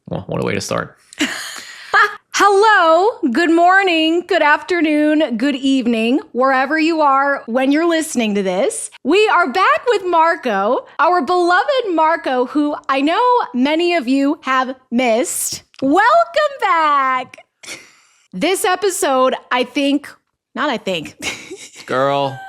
Well, what a way to start. Hello, good morning, good afternoon, good evening, wherever you are when you're listening to this. We are back with Marco, our beloved Marco, who I know many of you have missed. Welcome back. This episode, Girl.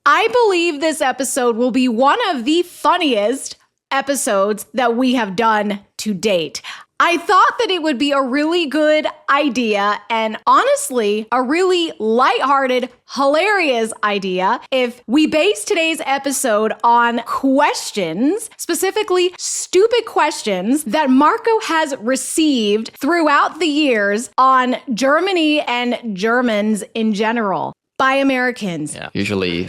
I believe this episode will be one of the funniest episodes that we have done to date. I thought that it would be a really good idea and honestly, a really lighthearted, hilarious idea if we base today's episode on questions, specifically stupid questions that Marco has received throughout the years on Germany and Germans in general by Americans. Yeah, usually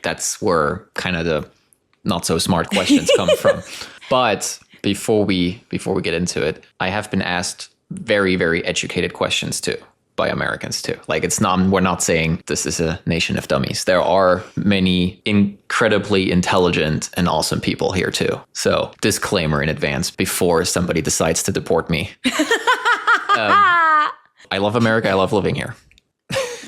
that's where kind of the not so smart questions come from. But before we get into it, I have been asked very, very educated questions too by Americans too. Like we're not saying this is a nation of dummies. There are many incredibly intelligent and awesome people here too. So disclaimer in advance before somebody decides to deport me. I love America. I love living here.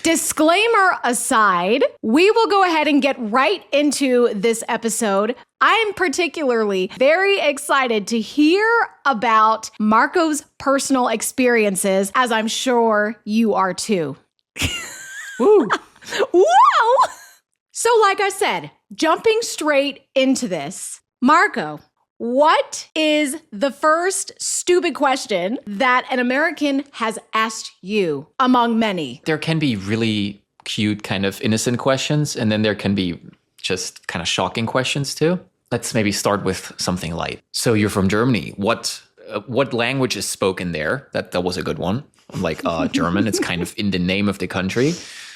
Disclaimer aside, we will go ahead and get right into this episode. I'm particularly very excited to hear about Marco's personal experiences, as I'm sure you are too. Woo! Whoa! So like I said, jumping straight into this, Marco, what is the first stupid question that an American has asked you among many? There can be really cute, kind of innocent questions, and then there can be just kind of shocking questions too. Let's maybe start with something light. So you're from Germany. What language is spoken there? That was a good one. Like German, it's kind of in the name of the country.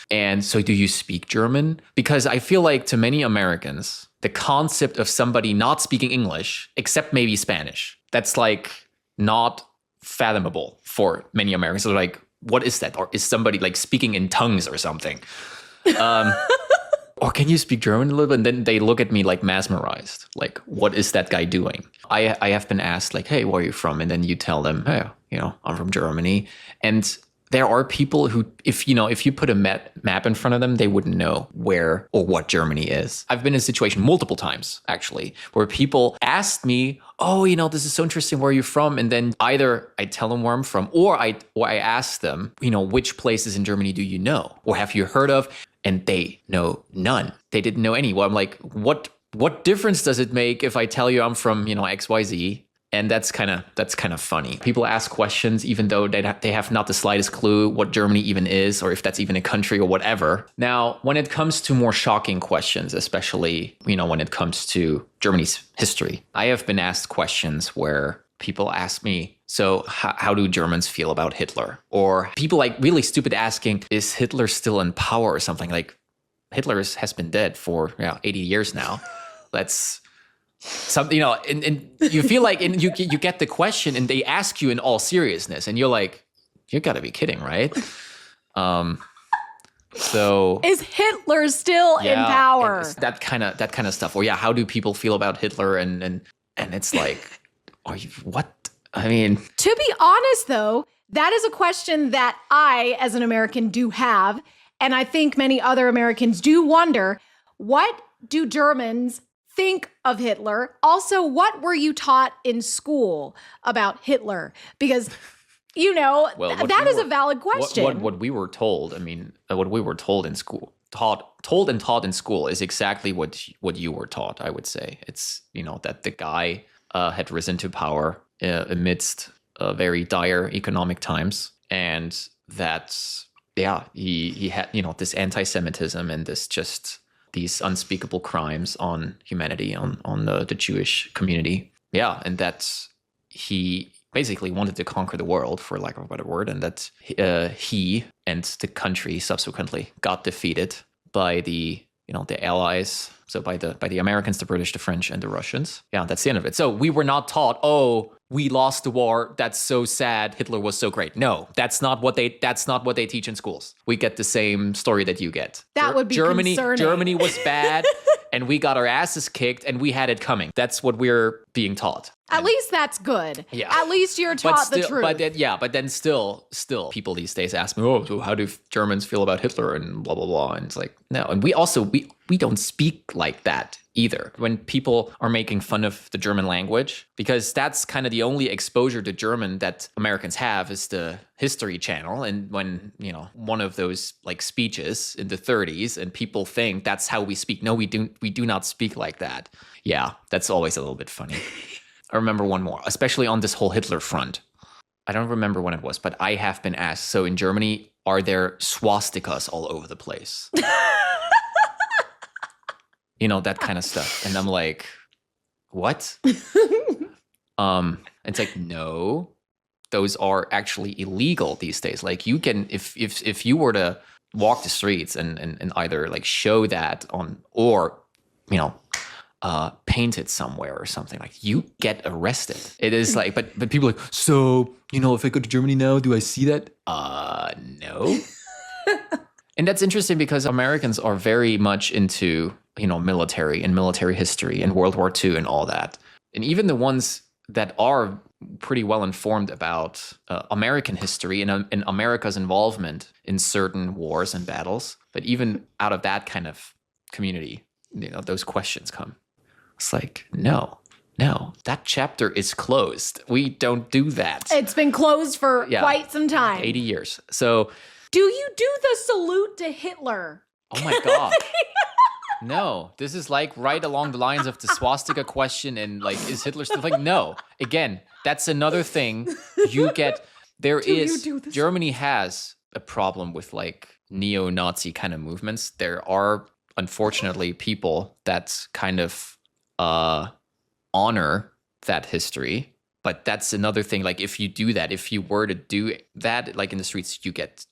And so do you speak German? Because I feel like to many Americans, the concept of somebody not speaking English, except maybe Spanish, that's like not fathomable for many Americans. So like, what is that? Or is somebody like speaking in tongues or something? Or can you speak German a little bit? And then they look at me like mesmerized. Like, what is that guy doing? I have been asked like, hey, where are you from? And then you tell them, hey, I'm from Germany. And there are people who, if you put a map in front of them, they wouldn't know where or what Germany is. I've been in a situation multiple times, actually, where people asked me, oh, this is so interesting, where are you from? And then either I tell them where I'm from, or I ask them, which places in Germany do you know? Or have you heard of? And they know none. They didn't know any. Well, I'm like, what difference does it make if I tell you I'm from, XYZ? And that's kind of funny. People ask questions even though they have not the slightest clue what Germany even is, or if that's even a country or whatever. Now, when it comes to more shocking questions, especially, when it comes to Germany's history, I have been asked questions where people ask me, so how do Germans feel about Hitler? Or people like really stupid asking, is Hitler still in power or something? Like, Hitler has been dead for 80 years now. Let's... Something, and you feel like, and you get the question and they ask you in all seriousness and you're like, you gotta be kidding, right? So is Hitler still in power? That kind of stuff. Or how do people feel about Hitler? And it's like, what? I mean, to be honest though, that is a question that I, as an American, do have. And I think many other Americans do wonder, what do Germans think of Hitler? Also, what were you taught in school about Hitler? Because, that is a valid question. What we were told, what we were told in school, told in school is exactly what you were taught, I would say. It's, that the guy had risen to power amidst very dire economic times. And that, he had, this anti-Semitism and this just... these unspeakable crimes on humanity, on the Jewish community. Yeah, and that he basically wanted to conquer the world, for lack of a better word, and that he and the country subsequently got defeated by the Allies, so by the Americans, the British, the French, and the Russians. Yeah, that's the end of it. So we were not taught, oh, we lost the war, that's so sad, Hitler was so great. No, that's not what they teach in schools. We get the same story that you get. That would be concerning. Germany was bad, and we got our asses kicked, and we had it coming. That's what we're being taught. At least that's good. Yeah. At least you're taught the truth. But then still, people these days ask me, oh, so how do Germans feel about Hitler and blah, blah, blah. And it's like, no. And we also, we don't speak like that either. When people are making fun of the German language, because that's kind of the only exposure to German that Americans have is the History Channel. And when, one of those like speeches in the 30s and people think that's how we speak. No, we do not speak like that. Yeah, that's always a little bit funny. I remember one more, especially on this whole Hitler front. I don't remember when it was, but I have been asked, so in Germany, are there swastikas all over the place? That kind of stuff. And I'm like, what? It's like, no, those are actually illegal these days. Like you can, if you were to walk the streets and either like show that on, or, paint it somewhere or something, like you get arrested. It is like, but people are like, so, if I go to Germany now, do I see that? No. And that's interesting because Americans are very much into, military and military history and World War II and all that. And even the ones that are pretty well informed about American history and America's involvement in certain wars and battles. But even out of that kind of community, those questions come. It's like, no, that chapter is closed. We don't do that. It's been closed for quite some time. 80 years. So, do you do the salute to Hitler? Oh my God. No, this is like right along the lines of the swastika question and like, is Hitler still like, no, again, that's another thing you get. Germany has a problem with like neo-Nazi kind of movements. There are unfortunately people that kind of honor that history, but that's another thing. Like if you do that, if you were to do that, like in the streets,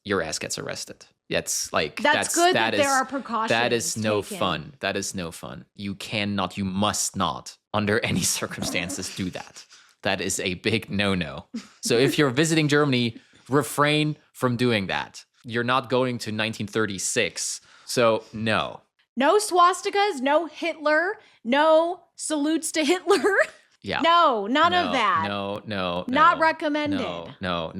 your ass gets arrested. That's good that there are precautions. That is no fun. That is no fun. You must not, under any circumstances, do that. That is a big no-no. So if you're visiting Germany, refrain from doing that. You're not going to 1936. So no. No swastikas, no Hitler, no salutes to Hitler. Yeah. No, none of that. No. Not recommended. No.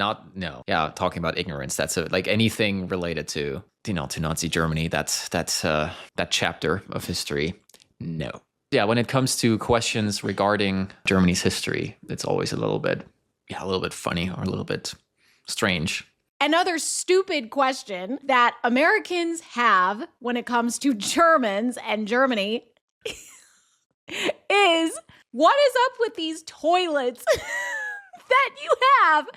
Yeah, talking about ignorance. That's like anything related to, to Nazi Germany. That's that chapter of history. No. Yeah, when it comes to questions regarding Germany's history, it's always a little bit funny or a little bit strange. Another stupid question that Americans have when it comes to Germans and Germany is, what is up with these toilets that you have?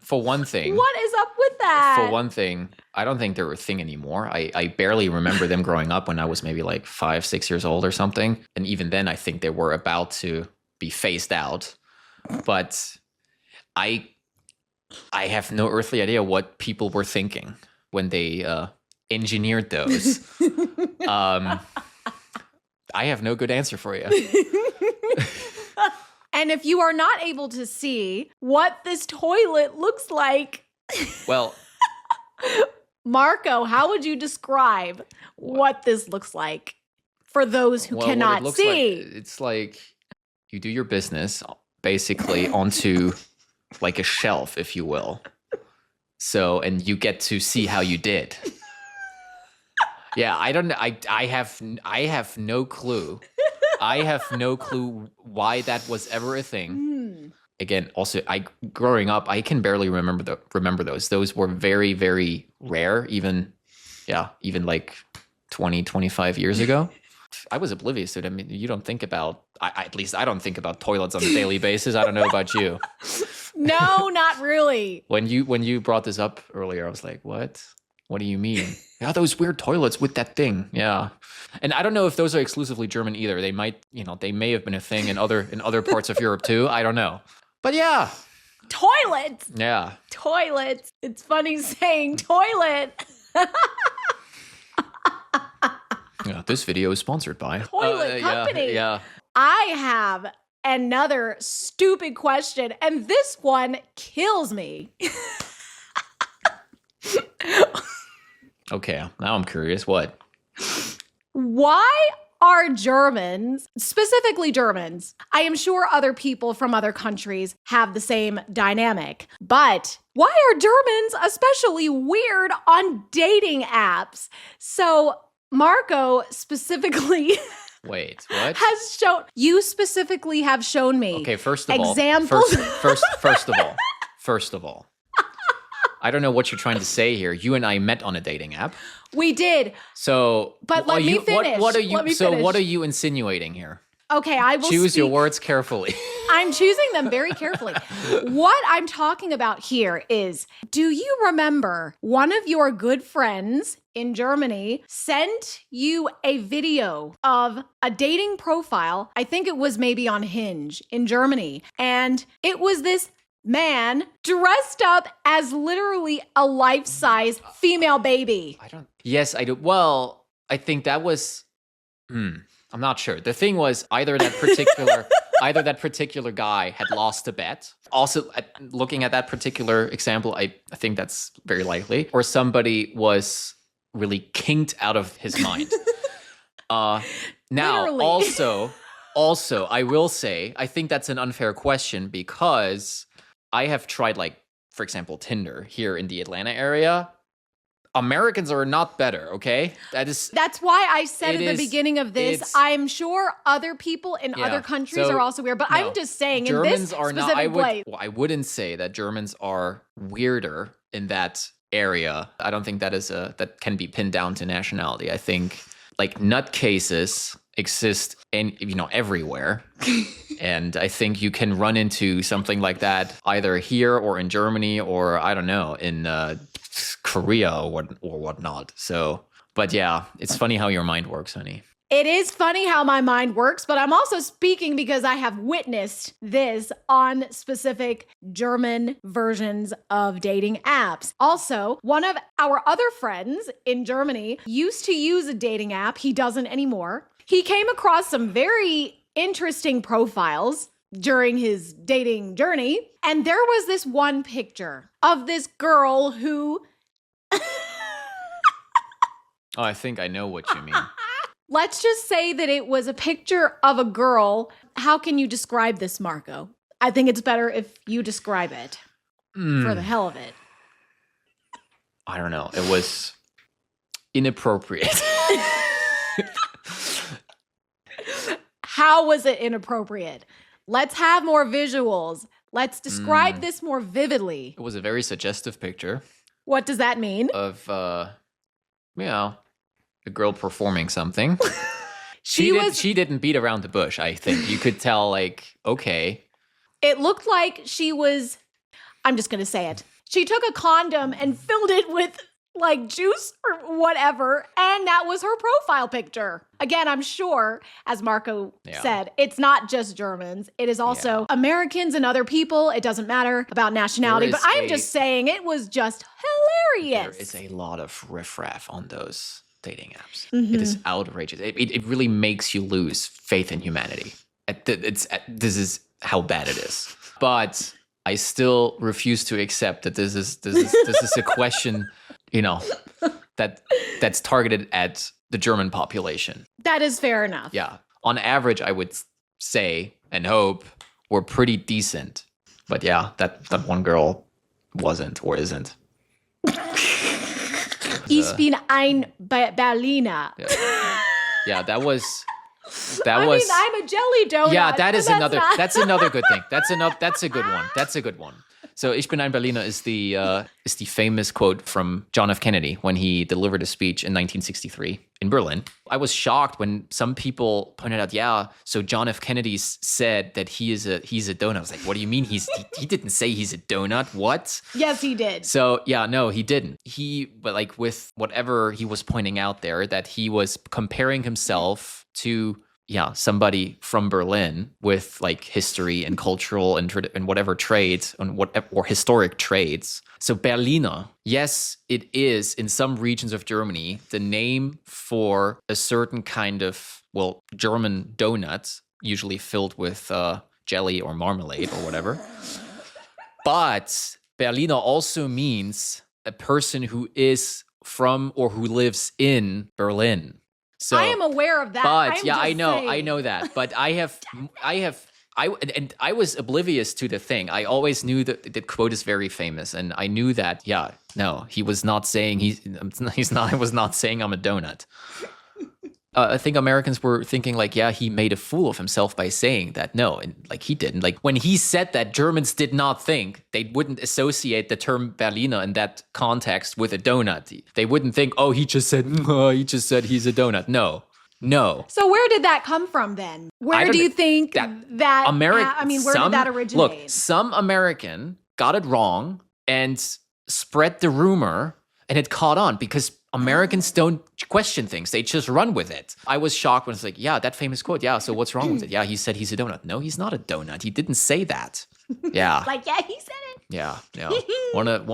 For one thing. What is up with that? For one thing, I don't think they're a thing anymore. I barely remember them growing up when I was maybe like 5-6 years old or something. And even then, I think they were about to be phased out. But I have no earthly idea what people were thinking when they engineered those. I have no good answer for you. And if you are not able to see what this toilet looks like, well, Marco, how would you describe what this looks like for those who cannot see? It's like you do your business basically onto like a shelf, if you will. So, and you get to see how you did. Yeah, I don't know. I have no clue. I have no clue why that was ever a thing. Again, also, growing up, I can barely remember those. Those were very, very rare, even like 20, 25 years ago. I was oblivious to it. I mean, you don't think about, at least I don't think about toilets on a daily basis. I don't know about you. No, not really. When you brought this up earlier, I was like, what? What do you mean? Yeah, those weird toilets with that thing. Yeah. And I don't know if those are exclusively German either. They might, they may have been a thing in other parts of Europe too. I don't know. But yeah. Toilets. Yeah. Toilets. It's funny saying toilet. Yeah, this video is sponsored by Toilet Company. Yeah. I have another stupid question, and this one kills me. Okay, now I'm curious. What? Why are Germans, specifically Germans. I am sure other people from other countries have the same dynamic. But why are Germans especially weird on dating apps? So Marco specifically Wait, what? You specifically have shown me. Okay, first of all, examples. First of all, I don't know what you're trying to say here. You and I met on a dating app. We did. So, but let me finish. What are you? Let me So, finish. what are you insinuating here? Okay, I will choose your words carefully. I'm choosing them very carefully. What I'm talking about here is, do you remember one of your good friends in Germany sent you a video of a dating profile? I think it was maybe on Hinge in Germany. And it was this man dressed up as literally a life-size female baby. Yes, I do. Well, I think that was... I'm not sure. The thing was either that particular guy had lost a bet. Also, looking at that particular example, I think that's very likely. Or somebody was really kinked out of his mind. Now, Literally. also, I will say, I think that's an unfair question because I have tried, like, for example, Tinder here in the Atlanta area. Americans are not better, okay? That's why I said at the beginning of this, I'm sure other people in other countries are also weird, but no, I'm just saying Germans in this specific place. I wouldn't say that Germans are weirder in that area. I don't think that can be pinned down to nationality. I think like nutcases exist everywhere. And I think you can run into something like that either here or in Germany or I don't know, in Korea or whatnot. So, but yeah, it's funny how your mind works, honey. It is funny how my mind works, but I'm also speaking because I have witnessed this on specific German versions of dating apps. Also, one of our other friends in Germany used to use a dating app. He doesn't anymore. He came across some very interesting profiles during his dating journey. And there was this one picture of this girl who... Oh, I think I know what you mean. Let's just say that it was a picture of a girl. How can you describe this, Marco? I think it's better if you describe it for the hell of it. I don't know. It was inappropriate. How was it inappropriate? Let's have more visuals. Let's describe this more vividly. It was a very suggestive picture. What does that mean? Of, a girl performing something. She didn't beat around the bush, I think. You could tell, like, okay. It looked like she was, I'm just going to say it. She took a condom and filled it with, like, juice or whatever, and that was her profile picture. Again, I'm sure, as Marco said, it's not just Germans. It is also Americans and other people. It doesn't matter about nationality, but I'm just saying it was just hilarious. There is a lot of riffraff on those dating apps. Mm-hmm. It is outrageous. It really makes you lose faith in humanity. This is how bad it is. But I still refuse to accept that this is a question, that's targeted at the German population. That is fair enough. Yeah. On average, I would say and hope we're pretty decent. But yeah, that one girl wasn't or isn't. Ich bin ein Berliner. Yeah, that was. I mean, I'm a jelly donut. Yeah, that's another good thing. That's a good one. That's a good one. So Ich bin ein Berliner is the famous quote from John F. Kennedy when he delivered a speech in 1963 in Berlin. I was shocked when some people pointed out, so John F. Kennedy said that he's a donut. I was like, what do you mean he didn't say he's a donut? What? Yes, he did. So no, he didn't. But like with whatever he was pointing out there, that he was comparing himself to somebody from Berlin with like history and cultural and whatever traits or historic traits. So Berliner, yes, it is in some regions of Germany the name for a certain kind of German donut, usually filled with jelly or marmalade or whatever. But Berliner also means a person who is from or who lives in Berlin. So I am aware of that. But I'm yeah, just I saying. know that. But I was oblivious to the thing. I always knew that the quote is very famous, and I knew that. Yeah, no, he was not saying he's not. I was not saying I'm a donut. I think Americans were thinking like, yeah, he made a fool of himself by saying that. No, and like he didn't. Like when he said that, Germans did not think, they wouldn't associate the term Berliner in that context with a donut. They wouldn't think, oh, he just said he's a donut. No. So where did that come from then? Where do you think that where did that originate? Look, some American got it wrong and spread the rumor, and it caught on because Americans don't question things. They just run with it. I was shocked when it's like, yeah, that famous quote. Yeah, so what's wrong with it? Yeah, he said he's a donut. No, he's not a donut. He didn't say that. Yeah. Like, yeah, he said it. Yeah. One of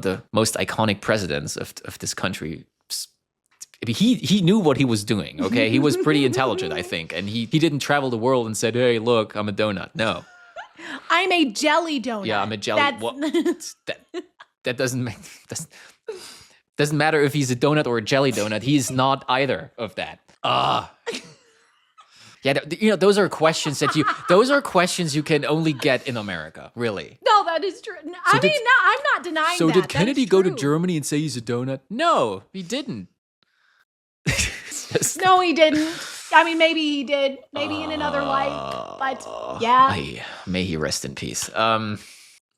the most iconic presidents of this country. He knew what he was doing, okay? He was pretty intelligent, I think. And he didn't travel the world and said, hey, look, I'm a donut. No. I'm a jelly donut. Yeah, I'm a jelly. That doesn't matter if he's a donut or a jelly donut. He's not either of that. Yeah, those are questions you can only get in America, really. No, that is true. I'm not denying that. So did Kennedy go to true. Germany and say he's a donut? No, he didn't. No, he didn't. I mean, maybe he did. Maybe in another life. But yeah. May he rest in peace.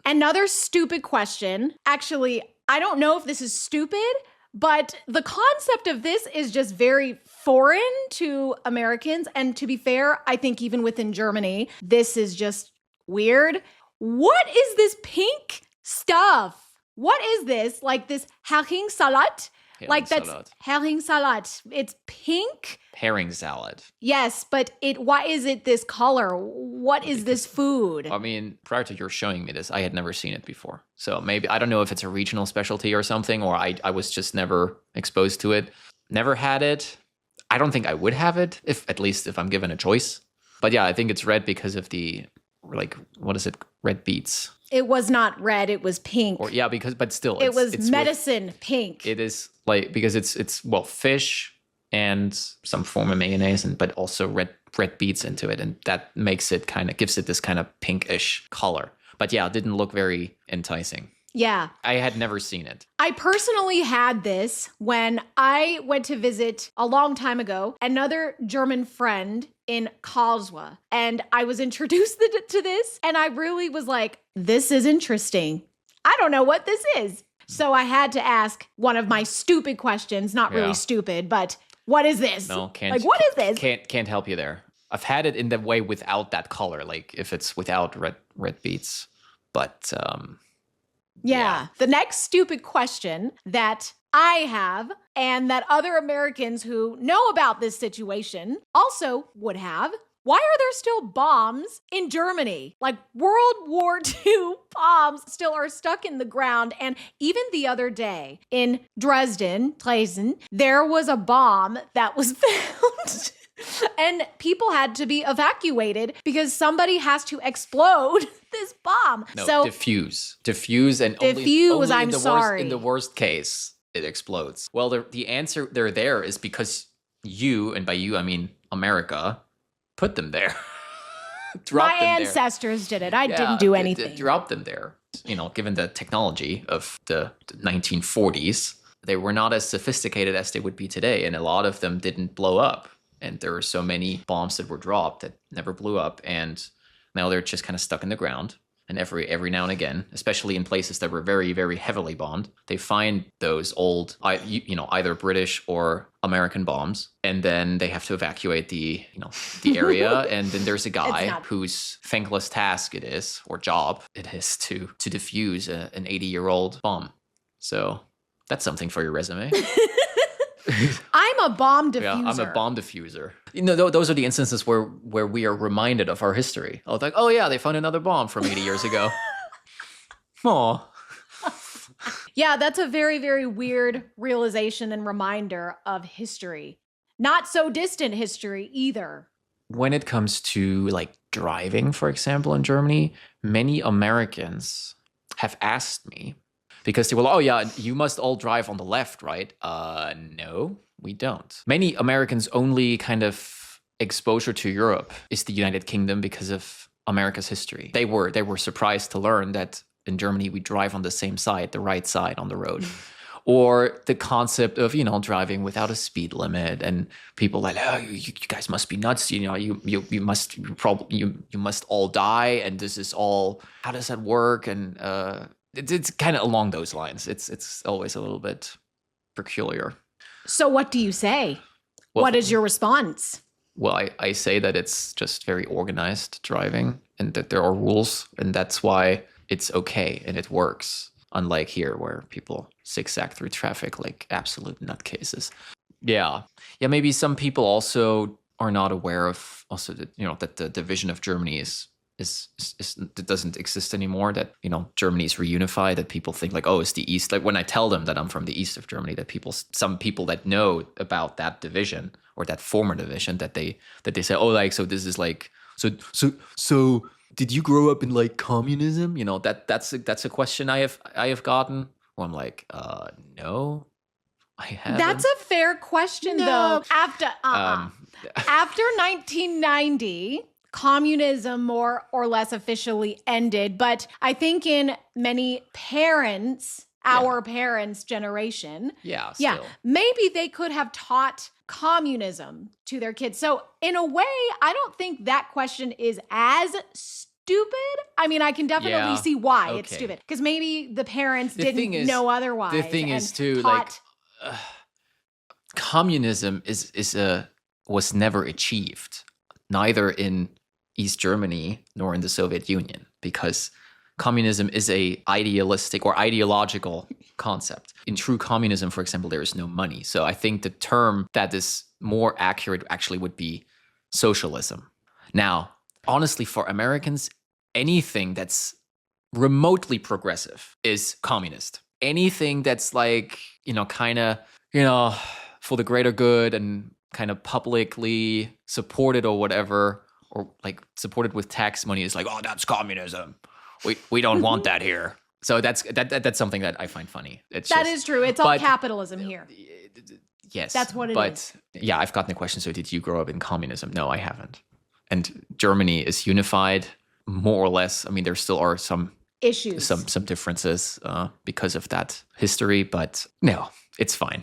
Another stupid question. Actually, I don't know if this is stupid, but the concept of this is just very foreign to Americans. And to be fair, I think even within Germany, this is just weird. What is this pink stuff? What is this? Like this Heringssalat? Heringssalat. It's pink. Herring salad. Yes, but why is it this color? What is this food? I mean, prior to your showing me this, I had never seen it before. So maybe, I don't know if it's a regional specialty or something, or I was just never exposed to it. Never had it. I don't think I would have it, at least if I'm given a choice. But yeah, I think it's red because of the, like, what is it? Red beets. It was not red, it was pink. But still. It was medicine pink. It is like, because it's fish and some form of mayonnaise, but also red beets into it. And that makes it gives it this kind of pinkish color. But yeah, it didn't look very enticing. Yeah. I had never seen it. I personally had this when I went to visit a long time ago another German friend in Karlsruhe. And I was introduced to this, and I really was like, this is interesting. I don't know what this is. So I had to ask one of my stupid questions, not really stupid, but what is this? No, can't. Like, what is this? Can't help you there. I've had it in the way without that color, like if it's without red beets. But yeah. The next stupid question that I have, and that other Americans who know about this situation also would have, why are there still bombs in Germany? Like World War II bombs still are stuck in the ground. And even the other day in Dresden, there was a bomb that was found. And people had to be evacuated because somebody has to explode this bomb. No, so diffuse, and only I'm sorry. In the worst case, it explodes. Well, the answer there is because you, and by you I mean America, put them there. My ancestors did it. I didn't do anything. Dropped them there. Given the technology of the 1940s, they were not as sophisticated as they would be today, and a lot of them didn't blow up. And there were so many bombs that were dropped that never blew up, and now they're just kind of stuck in the ground. And every now and again, especially in places that were very, very heavily bombed, they find those old, either British or American bombs, and then they have to evacuate the area. And then there's a guy whose thankless task it is, or job it is, to defuse an 80-year-old bomb. So that's something for your resume. I'm a bomb diffuser. Yeah, I'm a bomb diffuser. Those are the instances where we are reminded of our history. I was like, oh yeah, they found another bomb from 80 years ago. Aw. Yeah, that's a very, very weird realization and reminder of history. Not so distant history either. When it comes to like driving, for example, in Germany, many Americans have asked me, because they were like, oh yeah, you must all drive on the left, right? No, we don't. Many Americans' only kind of exposure to Europe is the United Kingdom because of America's history. They were surprised to learn that in Germany we drive on the same side, the right side on the road. Or the concept of, driving without a speed limit, and people like, oh, you guys must be nuts. You must all die, and this is all. How does that work? And it's kind of along those lines. It's always a little bit peculiar. So what do you say? Well, what is your response? Well, I say that it's just very organized driving, and that there are rules, and that's why it's okay and it works. Unlike here, where people zigzag through traffic like absolute nutcases. Yeah. Maybe some people also are not aware of also that that the division of Germany is that doesn't exist anymore. That Germany is reunified. That people think like, oh, it's the East. Like when I tell them that I'm from the east of Germany, that some people that know about that division or that former division, that they say, oh, like so this is like so. Did you grow up in like communism? That's a question I have gotten. Where I'm like, no, I haven't. That's a fair question, though. After 1990, communism more or less officially ended. But I think in many parents, our parents' generation, maybe they could have taught communism to their kids. So in a way, I don't think that question is as stupid. I mean, I can definitely see why it's stupid, because maybe the parents didn't know otherwise. The thing is too, communism was never achieved, neither in East Germany nor in the Soviet Union, because communism is a idealistic or ideological concept. In true communism, for example, there is no money. So I think the term that is more accurate actually would be socialism. Now, honestly, for Americans, anything that's remotely progressive is communist. Anything that's like, kind of, for the greater good and kind of publicly supported or whatever, or like supported with tax money is like, oh, that's communism. We don't want that here. So that's something that I find funny. That is true. It's all capitalism here. Yes. That's what it is. But yeah, I've gotten the question, so did you grow up in communism? No, I haven't. And Germany is unified, more or less. I mean, there still are some issues, some differences because of that history, but no, it's fine.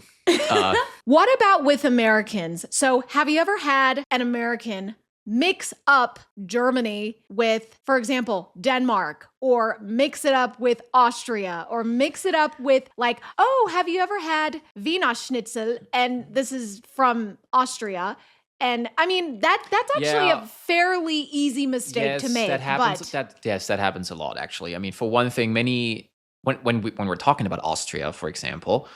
What about with Americans? So have you ever had an American mix up Germany with, for example, Denmark, or mix it up with Austria, or mix it up with like, oh, have you ever had Wienerschnitzel? And this is from Austria. And I mean, that's actually a fairly easy mistake to make. That happens. That happens a lot, actually. I mean, for one thing, when we're talking about Austria, for example,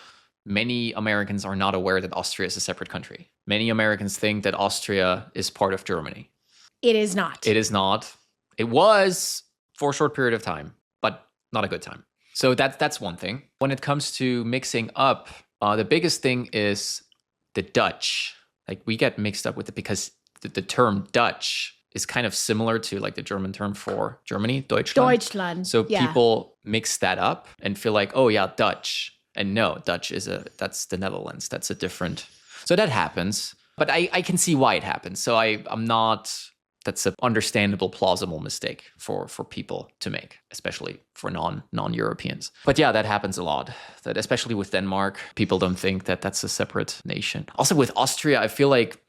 many Americans are not aware that Austria is a separate country. Many Americans think that Austria is part of Germany. It is not. It is not. It was for a short period of time, but not a good time. So that's one thing. When it comes to mixing up, the biggest thing is the Dutch. Like we get mixed up with it because the term Dutch is kind of similar to like the German term for Germany, Deutschland. So people mix that up and feel like, oh yeah, Dutch. And no, Dutch that's the Netherlands. That's a different. So that happens, but I can see why it happens. So I'm not. That's an understandable, plausible mistake for people to make, especially for non-Europeans. But yeah, that happens a lot. That especially with Denmark, people don't think that that's a separate nation. Also with Austria, I feel like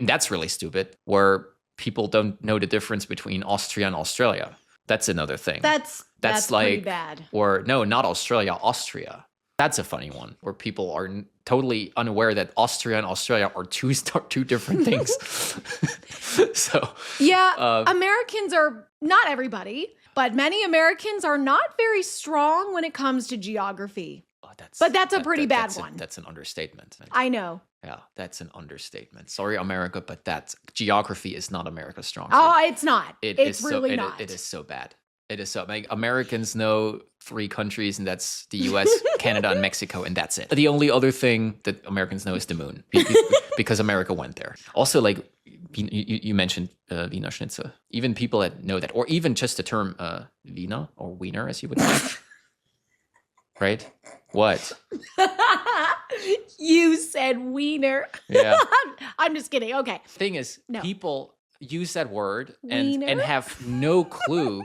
that's really stupid, where people don't know the difference between Austria and Australia. That's another thing. That's like pretty bad. Or no, not Australia, Austria. That's a funny one, where people are totally unaware that Austria and Australia are two different things. So Americans are, not everybody, but many Americans are not very strong when it comes to geography. Oh, that's a pretty bad one. That's an understatement. I know. Yeah, that's an understatement. Sorry, America, but geography is not America's strong suit. Oh, it's not. It's really not. It is so bad. It is so. Like, Americans know 3 countries, and that's the U.S., Canada, and Mexico, and that's it. The only other thing that Americans know is the moon, because America went there. Also, like you mentioned Wienerschnitzel. Even people that know that, or even just the term Wiener or Wiener, as you would say. right? What? You said wiener. Yeah. I'm just kidding. Okay. Thing is, No. people use that word Wiener? and have no clue.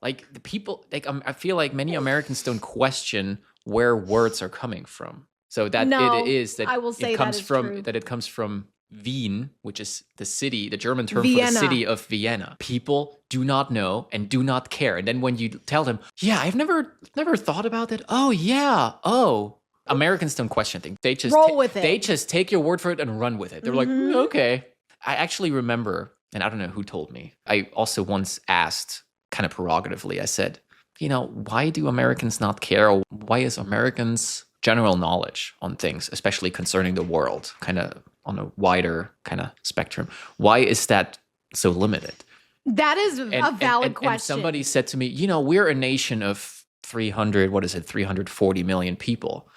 Like the people, like I feel like many Americans don't question where words are coming from. So that No, it is that I will say it comes that is from true. that it comes from Wien, which is the city, the German term for Vienna. the city of Vienna. People do not know and do not care. And then when you tell them, yeah, I've never thought about that. Oh yeah. Oh. Americans don't question things. They just Roll with it. They just take your word for it and run with it. They're like, okay. I actually remember, and I don't know who told me. I also once asked, kind of prerogatively, I said, why do Americans not care? Or why is Americans' general knowledge on things, especially concerning the world, kind of on a wider kind of spectrum, why is that so limited? That is a valid question. And somebody said to me, we're a nation of 340 million people.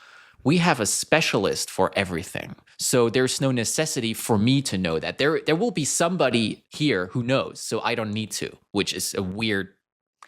We have a specialist for everything. So there's no necessity for me to know that. There will be somebody here who knows, so I don't need to, which is a weird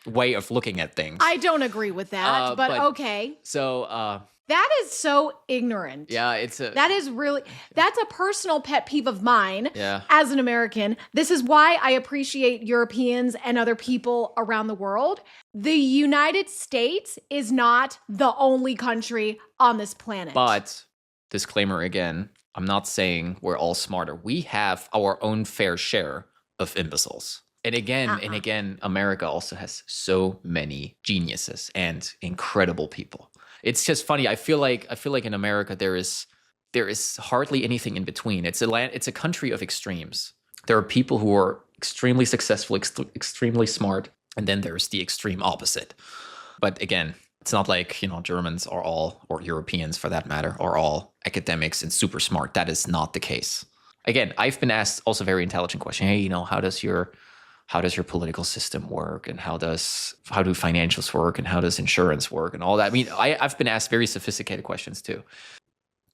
way of looking at things. I don't agree with that, but okay. So that is so ignorant. yeah, that's a personal pet peeve of mine. Yeah. As an American. This is why I appreciate Europeans and other people around the world. The United States is not the only country on this planet. But disclaimer again, I'm not saying we're all smarter. We have our own fair share of imbeciles. And again, America also has so many geniuses and incredible people. It's just funny. I feel like in America there is hardly anything in between. It's a country of extremes. There are people who are extremely successful, extremely smart, and then there's the extreme opposite. But again, it's not like, Germans are all, or Europeans for that matter, are all academics and super smart. That is not the case. Again, I've been asked also a very intelligent question. Hey, how does your political system work, and how do financials work, and how does insurance work, and all that? I mean, I've been asked very sophisticated questions too,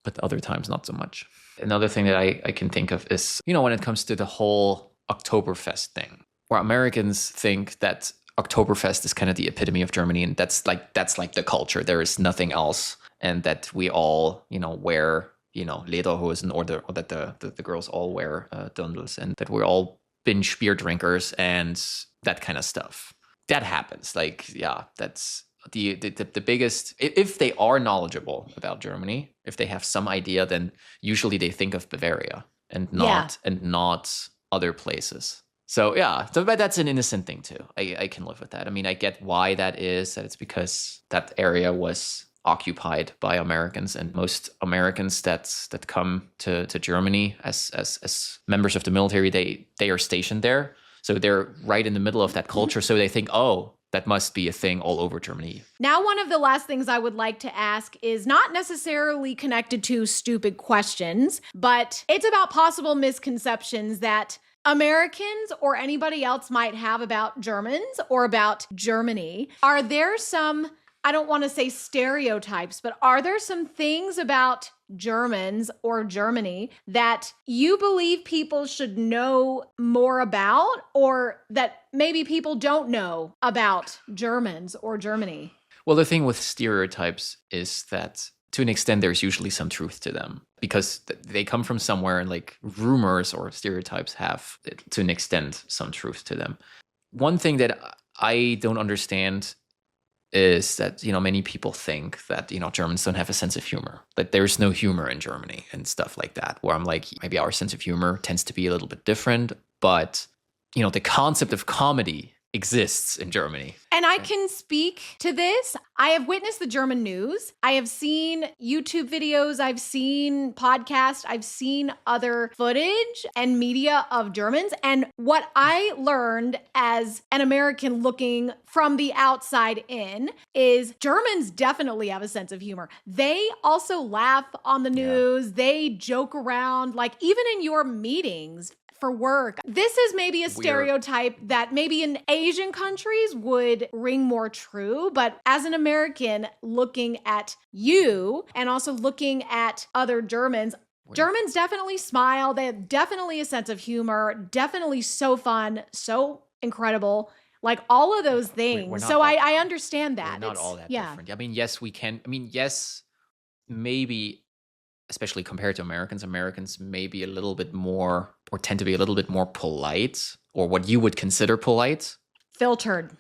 but other times not so much. Another thing that I can think of is, when it comes to the whole Oktoberfest thing, where Americans think that Oktoberfest is kind of the epitome of Germany, and that's like the culture. There is nothing else, and that we all, wear, lederhosen, or that the girls all wear dirndls, and that we're all binge beer drinkers and that kind of stuff. That happens. Like, yeah, that's the biggest. If they are knowledgeable about Germany, if they have some idea, then usually they think of Bavaria and not other places. So yeah, but that's an innocent thing too. I can live with that. I mean, I get why that is. That it's because that area was occupied by Americans, and most Americans that come to Germany as members of the military, they are stationed there. So they're right in the middle of that culture. So they think, oh, that must be a thing all over Germany. Now, one of the last things I would like to ask is not necessarily connected to stupid questions, but it's about possible misconceptions that Americans or anybody else might have about Germans or about Germany. Are there some, I don't want to say stereotypes, but are there some things about Germans or Germany that you believe people should know more about, or that maybe people don't know about Germans or Germany? Well, the thing with stereotypes is that to an extent, there's usually some truth to them because they come from somewhere, and like rumors or stereotypes have, to an extent, some truth to them. One thing that I don't understand is that, many people think that, Germans don't have a sense of humor, that there's no humor in Germany and stuff like that, where I'm like, maybe our sense of humor tends to be a little bit different, but, the concept of comedy exists in Germany. And I can speak to this. I have witnessed the German news. I have seen YouTube videos. I've seen podcasts. I've seen other footage and media of Germans. And what I learned as an American looking from the outside in is Germans definitely have a sense of humor. They also laugh on the news. Yeah. They joke around, like even in your meetings for work. This is maybe a stereotype that maybe in Asian countries would ring more true, but as an American looking at you and also looking at other Germans definitely smile. They have definitely a sense of humor, definitely so fun, so incredible. like all of those things. we're not So all- I understand that. We're not It's- all that yeah. different. I mean, yes, we can. I mean, yes, maybe, especially compared to Americans may be a little bit more, or tend to be a little bit more polite, or what you would consider polite. Filtered.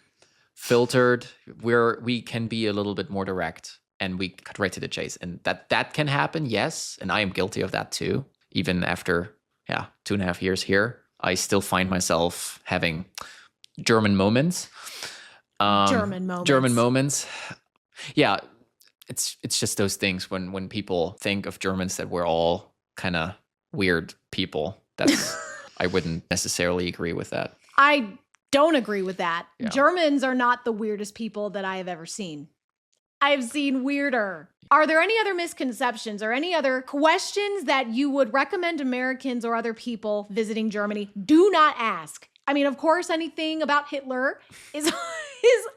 We can be a little bit more direct, and we cut right to the chase, and that can happen. Yes, and I am guilty of that too. Even after 2.5 years here, I still find myself having German moments. German moments. Yeah, it's just those things when people think of Germans that we're all kind of weird people. That's I wouldn't necessarily agree with that. I don't agree with that. Yeah. Germans are not the weirdest people that I have ever seen. I've seen weirder. Are there any other misconceptions or any other questions that you would recommend Americans or other people visiting Germany do not ask? I mean, of course, anything about Hitler is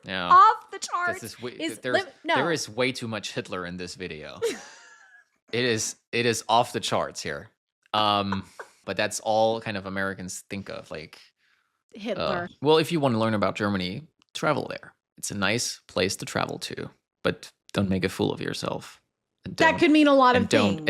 off the charts. There is way too much Hitler in this video. It is off the charts here. But that's all kind of Americans think of, like Hitler. Well, if you want to learn about Germany, travel there. It's a nice place to travel to, but don't make a fool of yourself. That could mean a lot of things.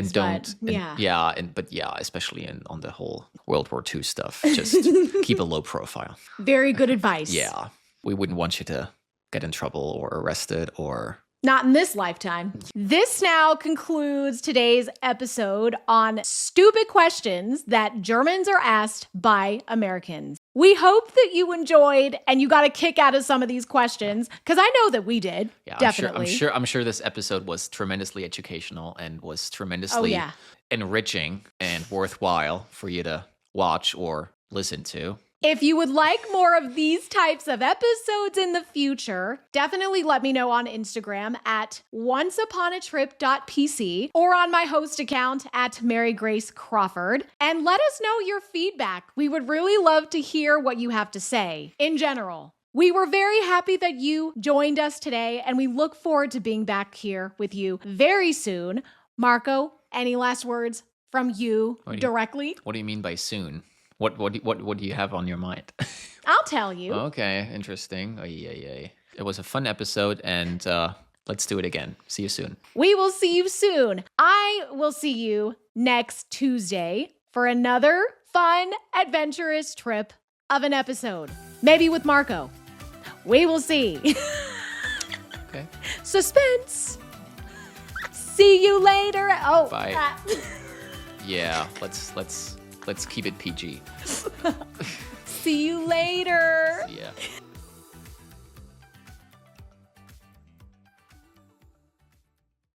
Especially on the whole World War II stuff. Just keep a low profile. Very good advice. Yeah, we wouldn't want you to get in trouble or arrested or. Not in this lifetime. This now concludes today's episode on stupid questions that Germans are asked by Americans. We hope that you enjoyed and you got a kick out of some of these questions, because I know that we did. Yeah, definitely. I'm sure this episode was tremendously educational and was tremendously enriching and worthwhile for you to watch or listen to. If you would like more of these types of episodes in the future, definitely let me know on Instagram at onceuponatrip.pc or on my host account at Mary Grace Crawford. And let us know your feedback. We would really love to hear what you have to say in general. We were very happy that you joined us today, and we look forward to being back here with you very soon. Marco, any last words from you directly? What do you mean by soon? What do you have on your mind? I'll tell you. Okay, interesting. It was a fun episode, and let's do it again. See you soon. We will see you soon. I will see you next Tuesday for another fun, adventurous trip of an episode. Maybe with Marco. We will see. Okay. Suspense. See you later. Oh, bye. Yeah, let's keep it PG. See you later. Yeah.